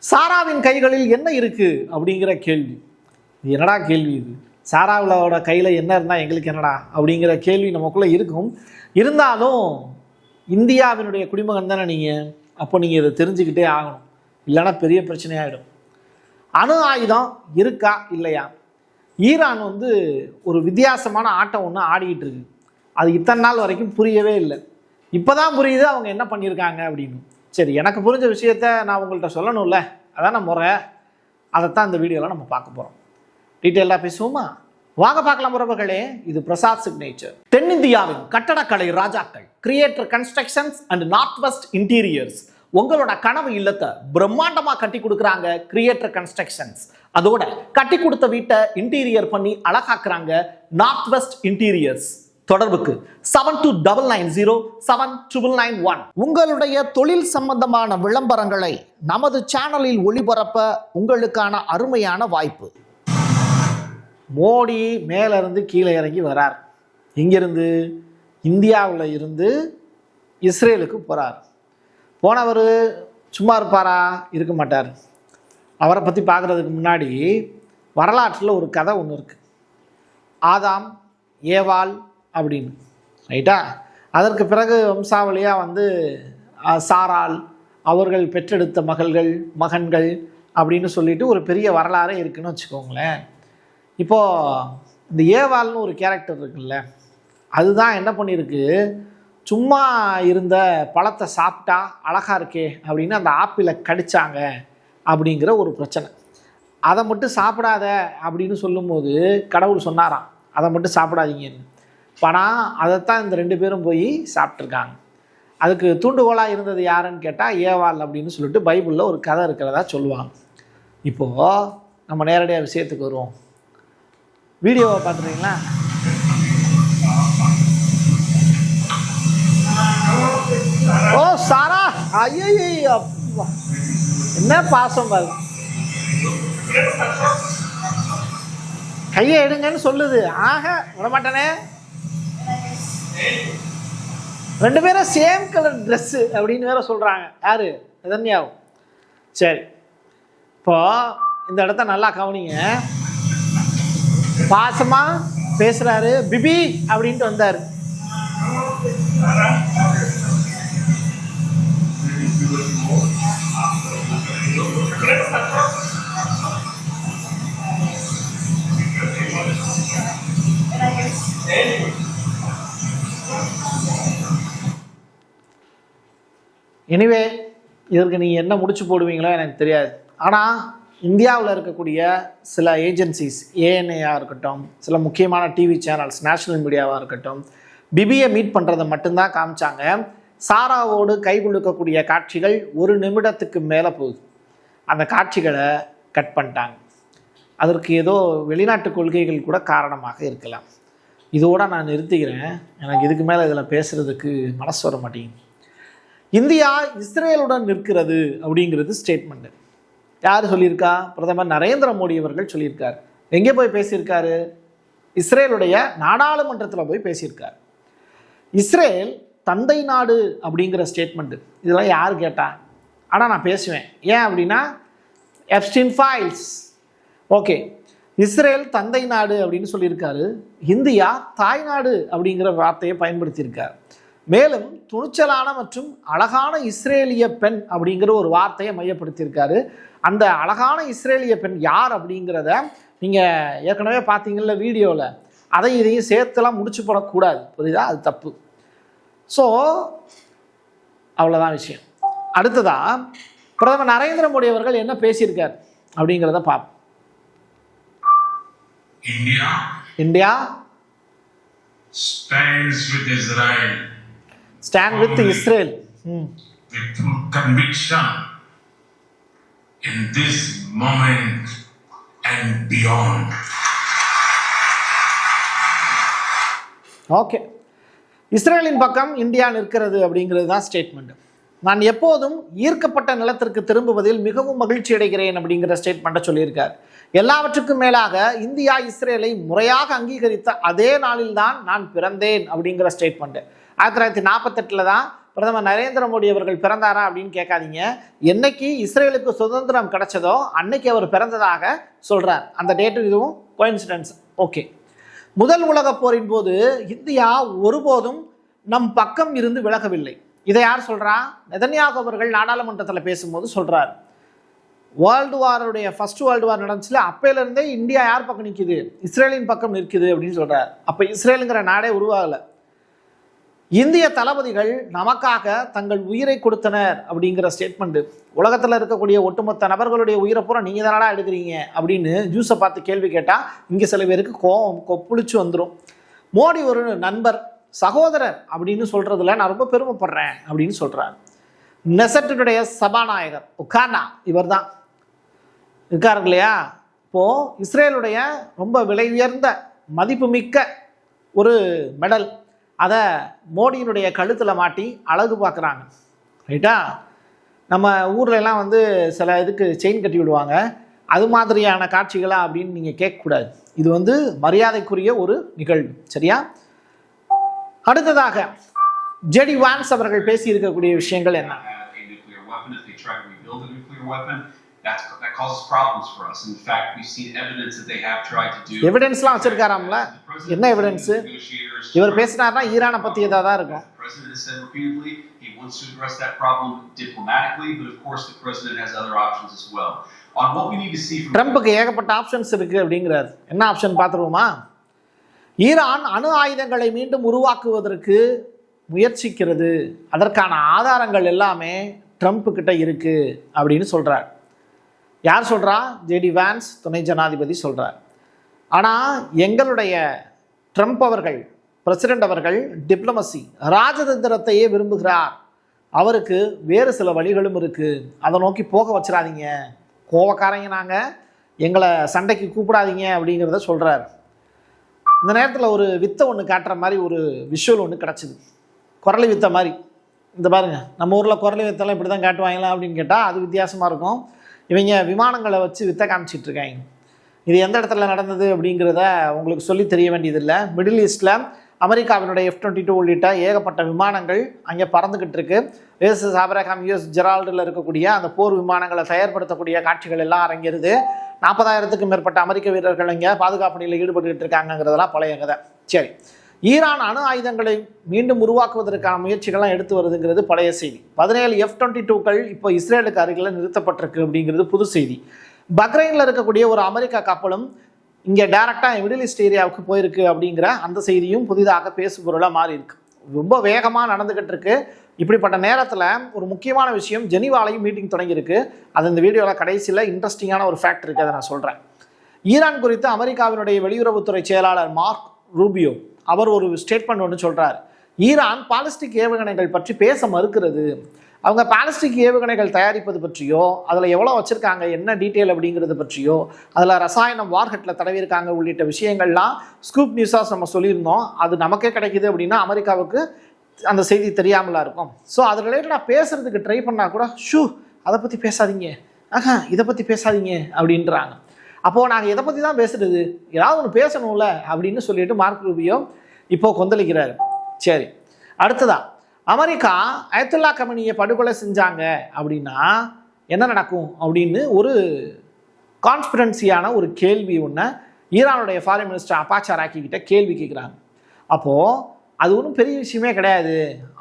சாராவின் கைகளில் என்ன இருக்கு அப்படிங்கிற கேள்வி. இது என்னடா கேள்வி இது? சாராவிலோட கையில் என்ன இருந்தால் எங்களுக்கு என்னடா அப்படிங்கிற கேள்வி நமக்குள்ளே இருக்கும். இருந்தாலும் இந்தியாவினுடைய குடிமகன் தானே நீங்கள், அப்போ நீங்கள் இதை தெரிஞ்சுக்கிட்டே ஆகணும், இல்லைன்னா பெரிய பிரச்சனையாகிடும். அணு ஆயுதம் இருக்கா இல்லையா? ஈரான் ஒரு வித்தியாசமான ஆட்டம் ஒன்று ஆடிக்கிட்டு இருக்கு. அது இத்தனை நாள் வரைக்கும் புரியவே இல்லை. இப்போ தான் புரியுது அவங்க என்ன பண்ணியிருக்காங்க அப்படின்னு. சரி, எனக்கு புரிஞ்ச விஷயத்த நான் உங்கள்கிட்ட சொல்லணும்ல, அதான் முறை. அதைத்தான் இந்த வீடியோவில் நம்ம பார்க்க போகிறோம். டீட்டெயிலாக பேசுவோமா? வாங்க பார்க்கலாம் உறவுகளே. இது பிரசாத் சிக்னேச்சர். தென்னிந்தியாவின் கட்டடக்கலை ராஜாக்கள் creator constructions and north west interiors உங்களோட கனவு இல்லத்தை பிரம்மாண்டமாக கட்டி கொடுக்குறாங்க கிரியேட்டர் கன்ஸ்ட்ரக்ஷன்ஸ். அதோட கட்டி கொடுத்த வீட்டை இன்டீரியர் பண்ணி அழகாக்குறாங்க நார்த் வெஸ்ட் இன்டீரியர்ஸ். தொடர்புக்கு 72907991. உங்களுடைய தொழில் சம்பந்தமான விளம்பரங்களை நமது சேனலில் ஒளிபரப்ப உங்களுக்கான அருமையான வாய்ப்பு. மோடி மேலிருந்து கீழே இறங்கி வரார். இங்கிருந்து இந்தியாவில் இருந்து இஸ்ரேலுக்கு போகிறார். போனவர் சும்மா இருப்பாரா? இருக்க மாட்டார். அவரை பற்றி பார்க்குறதுக்கு முன்னாடி வரலாற்றில் ஒரு கதை ஒன்று இருக்குது. ஆதாம் ஏவாள் அப்படின்னு, ரைட்டா? அதற்கு பிறகு வம்சாவளியாக சாராள், அவர்கள் பெற்றெடுத்த மகன்கள் அப்படின்னு சொல்லிட்டு ஒரு பெரிய வரலாறே இருக்குன்னு வச்சுக்கோங்களேன். இப்போது இந்த ஏவாள்னு ஒரு கேரக்டர் இருக்குல்ல, அதுதான் என்ன பண்ணியிருக்கு, சும்மா இருந்த பழத்தை சாப்பிட்டா அழகாக இருக்கே அப்படின்னு அந்த ஆப்பிளை கடிச்சாங்க அப்படிங்கிற ஒரு பிரச்சனை. அதை மட்டும் சாப்பிடாத அப்படின்னு சொல்லும்போது கடவுள் சொன்னாராம், அதை மட்டும் சாப்பிடாதீங்கன்னு. பணம் அதைத்தான் இந்த ரெண்டு பேரும் போய் சாப்பிட்ருக்காங்க. அதுக்கு தூண்டுகோலாக இருந்தது யாருன்னு கேட்டால் ஏவாள் அப்படின்னு சொல்லிட்டு பைபிளில் ஒரு கதை இருக்கிறதா சொல்லுவாங்க. இப்போது நம்ம நேரடியாக விஷயத்துக்கு வருவோம். வீடியோவை பார்த்துறீங்களா? ஓ சாரா, ஐயோ என்ன பாசம் பாரு. கையை எடுங்கன்னு சொல்லுது. ஆக விடமாட்டானே. ரெண்டு பேரும் சேம் கலர் ட்ரெஸ்ஸு அப்படின்னு வேற சொல்கிறாங்க. யாரு? எதன்யாவும். சரி, இப்போ இந்த இடத்த நல்லா கவனிங்க. பாசமா பேசுறாரு. பிபி அப்படின்ட்டு வந்தார். எனிவே, இதற்கு நீங்கள் என்ன முடிச்சு போடுவீங்களோ எனக்கு தெரியாது. ஆனால் இந்தியாவில் இருக்கக்கூடிய சில ஏஜென்சிஸ், ஏஎன்ஐயாக இருக்கட்டும், சில முக்கியமான டிவி சேனல்ஸ், நேஷ்னல் மீடியாவாக இருக்கட்டும், பிபியை மீட் பண்ணுறதை மட்டும்தான் காமிச்சாங்க. சாராவோடு கைகுலுக்கக்கூடிய காட்சிகள் 1 நிமிடத்துக்கு மேலே போகுது. அந்த காட்சிகளை கட் பண்ணிட்டாங்க. அதற்கு ஏதோ வெளிநாட்டு கொள்கைகள் கூட காரணமாக இருக்கலாம். இதோடு நான் நிறுத்திக்கிறேன். எனக்கு இதுக்கு மேலே இதில் பேசுகிறதுக்கு மனசு வர மாட்டேங்குது. இந்தியா இஸ்ரேலுடன் நிற்கிறது அப்படிங்கிறது ஸ்டேட்மெண்ட்டு. யார் சொல்லியிருக்கா? பிரதமர் நரேந்திர மோடி அவர்கள் சொல்லியிருக்கார். எங்கே போய் பேசியிருக்காரு? இஸ்ரேலுடைய நாடாளுமன்றத்தில் போய் பேசியிருக்கார். இஸ்ரேல் தந்தை நாடு அப்படிங்கிற ஸ்டேட்மெண்ட்டு இதெல்லாம் யார் கேட்டா? ஆனால் நான் பேசுவேன். ஏன் அப்படின்னா எப்ஸ்டீன் ஃபைல்ஸ். ஓகே, இஸ்ரேல் தந்தை நாடு அப்படின்னு சொல்லியிருக்காரு. இந்தியா தாய்நாடு அப்படிங்கிற வார்த்தையை பயன்படுத்தியிருக்கார். மேலும் துணிச்சலான மற்றும் அழகான இஸ்ரேலிய பெண் அப்படிங்கிற ஒரு வார்த்தையை மையப்படுத்தியிருக்காரு. அந்த அழகான இஸ்ரேலிய பெண் யார் அப்படிங்கிறத நீங்கள் ஏற்கனவே பார்த்தீங்கல்ல வீடியோவில். அதையும் இதையும் சேர்த்துலாம் முடிச்சு போடக்கூடாது, புரியுதா? அது தப்பு. ஸோ அவ்வளோதான் விஷயம். அடுத்ததாக பிரதமர் நரேந்திர மோடி அவர்கள் என்ன பேசியிருக்கார் அப்படிங்கிறத பார்ப்போம். India stands with Israel. Stand with Israel. With full conviction in this moment and beyond. Okay, இஸ்ரேலின் பக்கம் இந்தியா நிற்கிறது அப்படிங்கிறது தான் ஸ்டேட்மெண்ட். நான் எப்போதும் ஈர்க்கப்பட்ட நிலத்திற்கு திரும்புவதில் மிகவும் மகிழ்ச்சி அடைகிறேன் அப்படிங்கிற ஸ்டேட்மெண்ட்டை சொல்லியிருக்கார். எல்லாவற்றுக்கும் மேலாக இந்தியா இஸ்ரேலை முறையாக அங்கீகரித்த அதே நாளில் தான் நான் பிறந்தேன் அப்படிங்கிற ஸ்டேட்மெண்ட்டு. 1948 தான் பிரதமர் நரேந்திர மோடி அவர்கள் பிறந்தாரா அப்படின்னு கேட்காதீங்க. என்னைக்கு இஸ்ரேலுக்கு சுதந்திரம் கிடைச்சதோ அன்னைக்கு அவர் பிறந்ததாக சொல்றார். அந்த டேட்டு இதுவும் கோயின்சிடென்ஸ். ஓகே. முதல் உலகப் போரின் போது இந்தியா ஒருபோதும் நம் பக்கம் இருந்து விலகவில்லை. இதை யார் சொல்றா? நெதன்யாகு அவர்கள் நாடாளுமன்றத்தில் பேசும்போது சொல்றார். வேர்ல்டு வாருடைய ஃபர்ஸ்ட் வேர்ல்டு வார் நடந்துச்சுல, அப்பையிலேருந்தே இந்தியா யார் பக்கம் நிற்குது? இஸ்ரேலின் பக்கம் நிற்குது அப்படின்னு சொல்றார். அப்போ இஸ்ரேலுங்கிற நாடே உருவாகலை. இந்திய தளபதிகள் நமக்காக தங்கள் உயிரை கொடுத்தனர் அப்படிங்கிற ஸ்டேட்மெண்ட். உலகத்தில் இருக்கக்கூடிய ஒட்டுமொத்த நபர்களுடைய உயிரை பூரா நீங்கள் தானடா எடுக்கிறீங்க அப்படின்னு ஜூஸை பார்த்து கேள்வி கேட்டால் இங்கே சில பேருக்கு கோவம் கொப்புளிச்சு வந்துடும். மோடி ஒரு நண்பர், சகோதரர் அப்படின்னு சொல்கிறதுல நான் ரொம்ப பெருமைப்படுறேன் அப்படின்னு சொல்கிறார். நெசட்டினுடைய சபாநாயகர் உகானா இவர் தான் இருக்காரு இல்லையா? இப்போது இஸ்ரேலுடைய ரொம்ப விலை உயர்ந்த மதிப்புமிக்க ஒரு மெடல், அதை மோடியினுடைய கழுத்தில் மாட்டி அழகு பார்க்குறாங்க. ரைட்டா? நம்ம ஊர்லெலாம் வந்து சில இதுக்கு செயின் கட்டி விடுவாங்க. அது மாதிரியான காட்சிகளா அப்படின்னு நீங்கள் கேட்கக்கூடாது. இது வந்து மரியாதைக்குரிய ஒரு நிகழ்வு. சரியா? அடுத்ததாக ஜெடி வான்ஸ் அவர்கள் பேசி இருக்கக்கூடிய விஷயங்கள் என்ன? That causes problems for us. In fact, we've seen evidence that they have tried to do. எவிடன்ஸ்லாம் வச்சிருக்காராம்ல. என்ன எவிடன்ஸ்? இவர் பேசினார்னா ஈரானை பத்தி ஏதாவது இருக்கும். The president has said repeatedly he wants to address that problem diplomatically, but of course the president has other options as well. On what we need to see from ட்ரம்புக்கு ஏகப்பட்ட options இருக்கு அப்படிங்கிறார். என்ன option பார்த்துருவோமா? Iran அணு ஆயுதங்களை மீண்டும் உருவாக்குவதற்கு முயற்சிக்கிறது, அதற்கான ஆதாரங்கள் எல்லாமே ட்ரம்ப் கிட்ட இருக்கு அப்படின்னு சொல்றார். யார் சொல்கிறா? ஜேடி வான்ஸ் துணை ஜனாதிபதி சொல்கிறார். ஆனால் எங்களுடைய ட்ரம்ப் அவர்கள், பிரசிடெண்ட் அவர்கள் டிப்ளமசி ராஜதந்திரத்தையே விரும்புகிறார். அவருக்கு வேறு சில வழிகளும் இருக்குது. அதை நோக்கி போக வச்சிடாதீங்க, கோவக்காரங்க நாங்கள், எங்களை சண்டைக்கு கூப்பிடாதீங்க அப்படிங்கிறத சொல்கிறார். இந்த நேரத்தில் ஒரு வித்தை ஒன்று காட்டுற மாதிரி ஒரு விஷுவல் ஒன்று கிடச்சிது. குரலி வித்தை மாதிரி. இந்த பாருங்கள், நம்ம ஊரில் குரலி வித்தெல்லாம் இப்படி தான் காட்டுவாங்களா அப்படின்னு கேட்டால் அது வித்தியாசமாக இருக்கும். இவங்க விமானங்களை வச்சு வித்தை காமிச்சிட்டு இருக்காங்க. இது எந்த இடத்துல நடந்தது அப்படிங்கிறத உங்களுக்கு சொல்லி தெரிய வேண்டியதில்லை. மிடில் ஈஸ்டில் அமெரிக்காவினுடைய F-22 உள்ளிட்ட ஏகப்பட்ட விமானங்கள் அங்கே பறந்துக்கிட்டு இருக்கு. USS ஆபிரகாம், US ஜெரால்டில் இருக்கக்கூடிய அந்த போர் விமானங்களை தயார்படுத்தக்கூடிய காட்சிகள் எல்லாம் அரங்கேறுது. 40,000க்கும் மேற்பட்ட அமெரிக்க வீரர்கள் இங்கே பாதுகாப்பு பணியில் ஈடுபட்டுக்கிட்டு இருக்காங்கிறதெல்லாம் பழைய கதை. சரி, ஈரான் அணு ஆயுதங்களை மீண்டும் உருவாக்குவதற்கான முயற்சிகள்லாம் எடுத்து வருதுங்கிறது பழைய செய்தி. 17 F-22கள் இப்போ இஸ்ரேலுக்கு அருகில் நிறுத்தப்பட்டிருக்கு அப்படிங்கிறது புது செய்தி. பக்ரைனில் இருக்கக்கூடிய ஒரு அமெரிக்கா கப்பலும் இங்கே டைரக்டாக மிடில் ஈஸ்ட் ஏரியாவுக்கு போயிருக்கு அப்படிங்கிற அந்த செய்தியும் புதிதாக பேசுபொருளாக மாறி இருக்கு. ரொம்ப வேகமாக நடந்துகிட்டு இருக்கு. இப்படிப்பட்ட நேரத்தில் ஒரு முக்கியமான விஷயம், ஜெனீவாலையும் மீட்டிங் தொடங்கியிருக்கு. அது இந்த வீடியோவில் கடைசியில் இன்ட்ரெஸ்டிங்கான ஒரு ஃபேக்ட் இருக்குது, அதை நான் சொல்கிறேன். ஈரான் குறித்து அமெரிக்காவினுடைய வெளியுறவுத்துறை செயலாளர் மார்க் ரூபியோ அவர் ஒரு ஸ்டேட்மெண்ட் ஒன்று சொல்கிறார். ஈரான் பாலிஸ்டிக் ஏவுகணைகள் பற்றி பேச மறுக்கிறது. அவங்க பாலிஸ்டிக் ஏவுகணைகள் தயாரிப்பது பற்றியோ, அதில் எவ்வளோ வச்சுருக்காங்க, என்ன டீட்டெயில் அப்படிங்கிறது பற்றியோ, அதில் ரசாயனம் வார்ஹெட்டில் தடவிருக்காங்க உள்ளிட்ட விஷயங்கள்லாம் ஸ்கூப் நியூஸாக நம்ம சொல்லியிருந்தோம். அது நமக்கே கிடைக்குது அப்படின்னா அமெரிக்காவுக்கு அந்த செய்தி தெரியாமலாம் இருக்கும். ஸோ அது ரிலேட்டடாக பேசுகிறதுக்கு ட்ரை பண்ணால் கூட அதை பற்றி பேசாதீங்க, இதை பற்றி பேசாதீங்க அப்படின்றாங்க. அப்போது நாங்கள் எதை பற்றி தான் பேசுகிறது, ஏதாவது ஒன்று பேசணும்ல அப்படின்னு சொல்லிட்டு மார்க் ரூபியோ இப்போ கொந்தளிக்கிறாரு. சரி, அடுத்ததா அமெரிக்கா அயத்துல்லா கமனியை படுகொலை செஞ்சாங்க அப்படின்னா என்ன நடக்கும் அப்படின்னு ஒரு கான்ஸ்பிரன்சியான ஒரு கேள்வி ஒன்று ஈரானுடைய ஃபாரின் மினிஸ்டர் அப்பாஸ் அராக்சி கிட்ட கேள்வி கேட்குறாங்க. அப்போது அது ஒன்றும் பெரிய விஷயமே கிடையாது,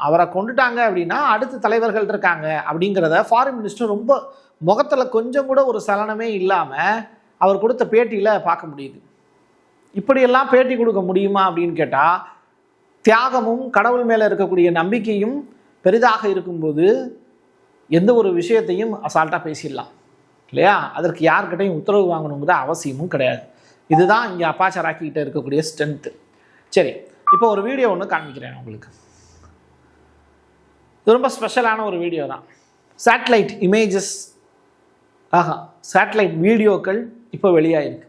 அவரை கொண்டுட்டாங்க அப்படின்னா அடுத்த தலைவர்கள் இருக்காங்க அப்படிங்கிறத ஃபாரின் மினிஸ்டர் ரொம்ப முகத்தில் கொஞ்சம் கூட ஒரு சலனமே இல்லாமல் அவர் கொடுத்த பேட்டியில் பார்க்க முடியுது. இப்படியெல்லாம் பேட்டி கொடுக்க முடியுமா அப்படின்னு கேட்டால், தியாகமும் கடவுள் மேலே இருக்கக்கூடிய நம்பிக்கையும் பெரிதாக இருக்கும்போது எந்த ஒரு விஷயத்தையும் அசால்ட்டாக பேசிடலாம் இல்லையா? அதற்கு யார்கிட்டையும் உத்தரவு வாங்கணுங்கிற அவசியமும் கிடையாது. இதுதான் இங்கே அப்பாஸ் அராக்சி கிட்ட இருக்கக்கூடிய ஸ்ட்ரென்த்து. சரி, இப்போ ஒரு வீடியோ ஒன்று காண்பிக்கிறேன் உங்களுக்கு. இது ரொம்ப ஸ்பெஷலான ஒரு வீடியோ தான். சேட்டலைட் இமேஜஸ், சேட்டலைட் வீடியோக்கள் இப்போ வெளியாகிருக்கு.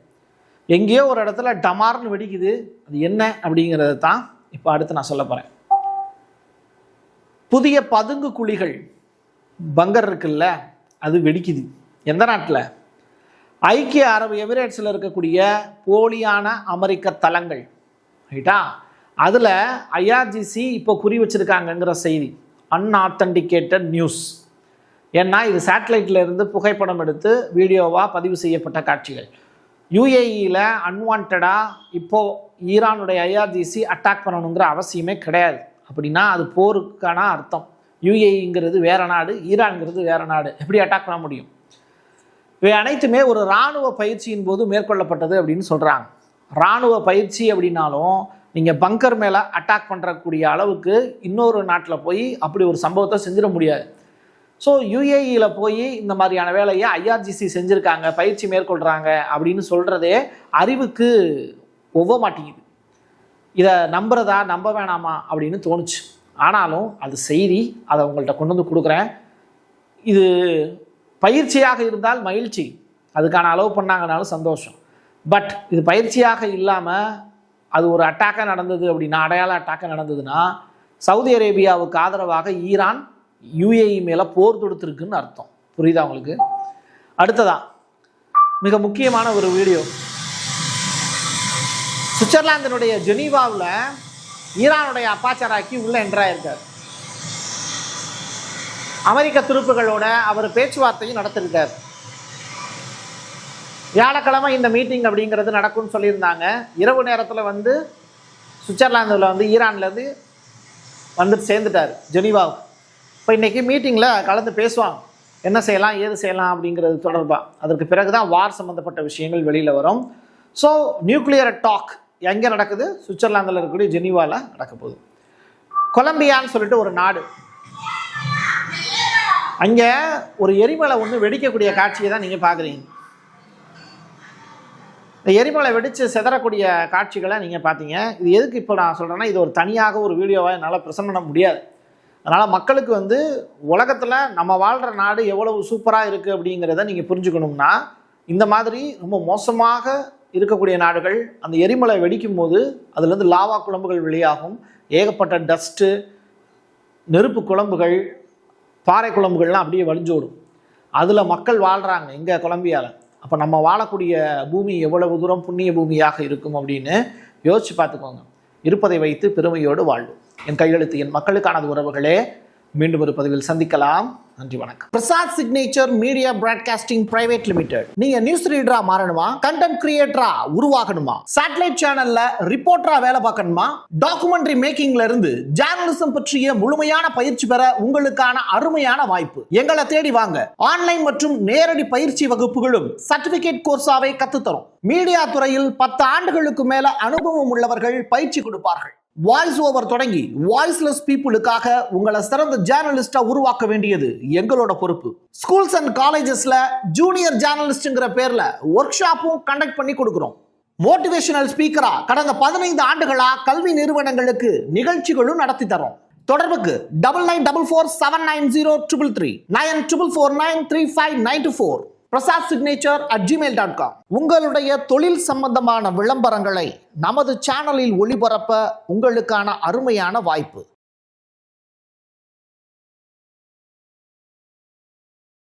எங்கேயோ ஒரு இடத்துல டமார்னு வெடிக்குது. அது என்ன அப்படிங்கிறது தான் இப்போ அடுத்து நான் சொல்ல போகிறேன். புதிய பதுங்கு குழிகள், பங்கர் இருக்குல்ல, அது வெடிக்குது. எந்த நாட்டில்? ஐக்கிய அரபு எமிரேட்ஸில் இருக்கக்கூடிய போலியான அமெரிக்க தளங்கள். ரைட்டா? அதில் IRGC இப்போ குறி வச்சிருக்காங்கங்கிற செய்தி. அன்ஆத்தன்டிகேட்டட் நியூஸ். ஏன்னா இது சேட்டலைட்டில் இருந்து புகைப்படம் எடுத்து வீடியோவாக பதிவு செய்யப்பட்ட காட்சிகள். யுஏஇயில் அன்வான்டாக இப்போது ஈரானுடைய ஐஆர்ஜிசி அட்டாக் பண்ணணுங்கிற அவசியமே கிடையாது. அப்படின்னா அது போருக்கான அர்த்தம். யுஏஇங்கிறது வேறு நாடு, ஈரான்ங்கிறது வேறு நாடு, எப்படி அட்டாக் பண்ண முடியும்? இவை அனைத்துமே ஒரு இராணுவ பயிற்சியின் போது மேற்கொள்ளப்பட்டது அப்படின்னு சொல்கிறாங்க. இராணுவ பயிற்சி அப்படின்னாலும் நீங்கள் பங்கர் மேலே அட்டாக் பண்ணுறக்கூடிய அளவுக்கு இன்னொரு நாட்டில் போய் அப்படி ஒரு சம்பவத்தை செஞ்சிட முடியாது. ஸோ யுஏஇயில் போய் இந்த மாதிரியான வேலையை ஐஆர்ஜிசி செஞ்சுருக்காங்க, பயிற்சி மேற்கொள்கிறாங்க அப்படின்னு சொல்கிறதே அறிவுக்கு ஒவ்வ மாட்டேங்குது. இதை நம்புறதா நம்ப வேணாமா அப்படின்னு தோணுச்சு. ஆனாலும் அது செய்தி, அதை உங்கள்கிட்ட கொண்டு வந்து கொடுக்குறேன். இது பயிற்சியாக இருந்தால் மகிழ்ச்சி, அதுக்கான அளவு பண்ணாங்கனாலும் சந்தோஷம். பட் இது பயிற்சியாக இல்லாமல் அது ஒரு அட்டாக்காக நடந்தது அப்படின்னா, அடையாள அட்டாக்காக நடந்ததுன்னா, சவுதி அரேபியாவுக்கு ஆதரவாக ஈரான் யுஏஇ மேலே போர் தொடுத்திருக்குன்னு அர்த்தம். புரியுதா உங்களுக்கு? அடுத்ததான் மிக முக்கியமான ஒரு வீடியோ. சுவிட்சர்லாந்தினுடைய ஜெனீவாவில் ஈரானுடைய அப்பாச்சராக்கி உள்ளே என்ட்ராயிருக்கார். அமெரிக்க துருப்புகளோட அவர் பேச்சுவார்த்தையும் நடத்திருக்கார். வியாழக்கிழமை இந்த மீட்டிங் அப்படிங்கிறது நடக்கும்னு சொல்லியிருந்தாங்க. இரவு நேரத்தில் வந்து சுவிட்சர்லாந்தில் வந்து ஈரான்லேருந்து வந்துட்டு சேர்ந்துட்டார் ஜெனீவாவுக்கு. இப்போ இன்றைக்கி மீட்டிங்கில் கலந்து பேசுவாங்க, என்ன செய்யலாம் ஏது செய்யலாம் அப்படிங்கிறது தொடர்பாக. அதற்கு பிறகு தான் வார் சம்மந்தப்பட்ட விஷயங்கள் வெளியில் வரும். ஸோ நியூக்ளியர் டாக் எங்கே நடக்குது? சுவிட்சர்லாந்தில் இருக்கக்கூடிய ஜெனீவாவில் நடக்க போகுது. கொலம்பியான்னு சொல்லிட்டு ஒரு நாடு, அங்கே ஒரு எரிமலை ஒன்று வெடிக்கக்கூடிய காட்சியை தான் நீங்கள் பார்க்குறீங்க. இந்த எரிமலை வெடித்து செதறக்கூடிய காட்சிகளை நீங்கள் பார்த்தீங்க. இது எதுக்கு இப்போ நான் சொல்கிறேன்னா, இது ஒரு தனியாக ஒரு வீடியோவாக என்னால் ப்ரெசென்ட் பண்ண முடியாது. அதனால் மக்களுக்கு வந்து உலகத்தில் நம்ம வாழ்கிற நாடு எவ்வளவு சூப்பராக இருக்குது அப்படிங்கிறத நீங்கள் புரிஞ்சுக்கணும்னா, இந்த மாதிரி ரொம்ப மோசமாக இருக்கக்கூடிய நாடுகள் அந்த எரிமலை வெடிக்கும் போது அதுலேருந்து லாவா குழம்புகள் வெளியாகும், ஏகப்பட்ட டஸ்ட்டு, நெருப்பு குழம்புகள், பாறை குழம்புகள்லாம் அப்படியே வலிஞ்சோடும். அதில் மக்கள் வாழ்கிறாங்க எங்கள் கொலம்பியாவில். அப்போ நம்ம வாழக்கூடிய பூமி எவ்வளவு தூரம் புண்ணிய பூமியாக இருக்கும் அப்படின்னு யோசிச்சு பார்த்துக்கோங்க. இருப்பதை வைத்து பெருமையோடு வாழ்வோம். என் கையெழுத்து என் மக்களுக்கானது உறவுகளே. மீண்டும் ஒரு பதிவில் சந்திக்கலாம். நன்றி, வணக்கம். Prasad signature media broadcasting private limited. நீங்க நியூஸ் ரீடரா மாறணுமா? கண்டென்ட் கிரியேட்டரா உருவாகணுமா? சேட்டலைட் சேனல்ல ரிப்போர்ட்டரா வேலை பார்க்கணுமா? டாக்குமெண்ட்ரி மேக்கிங்ல இருந்து ஜேர்னலிசம் பற்றிய முழுமையான பயிற்சி பெற உங்களுக்கான அருமையான வாய்ப்பு. எங்களை தேடி வாங்க. ஆன்லைன் மற்றும் நேரடி பயிற்சி வகுப்புகளும் சர்டிபிகேட் கோர்ஸாவே கத்துத்தரும். மீடியா துறையில் 10 ஆண்டுகளுக்கு மேல அனுபவம் உள்ளவர்கள் பயிற்சி கொடுப்பார்கள். வாய்ஸ் ஓவர் தொடங்கி வாய்ஸ்லெஸ் பீப்புளுக்காக உங்களை சிறந்த ஜேர்னலிஸ்டா உருவாக்க வேண்டியது எங்களோட பொறுப்பு. ஸ்கூல்ஸ் அண்ட் காலேஜஸ்ல ஜூனியர் ஜேர்னலிஸ்ட்ங்கிற பேர்ல ஒர்க் ஷாப்பும் கண்டக்ட் பண்ணி கொடுக்கிறோம். மோட்டிவேஷனல் ஸ்பீக்கரா கடந்த 15 ஆண்டுகளா கல்வி நிறுவனங்களுக்கு நிகழ்ச்சிகளும் நடத்தி தரோம். தொடர்புக்கு 9944790333 94493594 prasad@gmail.com. உங்களுடைய தொழில் சம்பந்தமான விளம்பரங்களை நமது சேனலில் ஒளிபரப்ப உங்களுக்கான அருமையான வாய்ப்பு.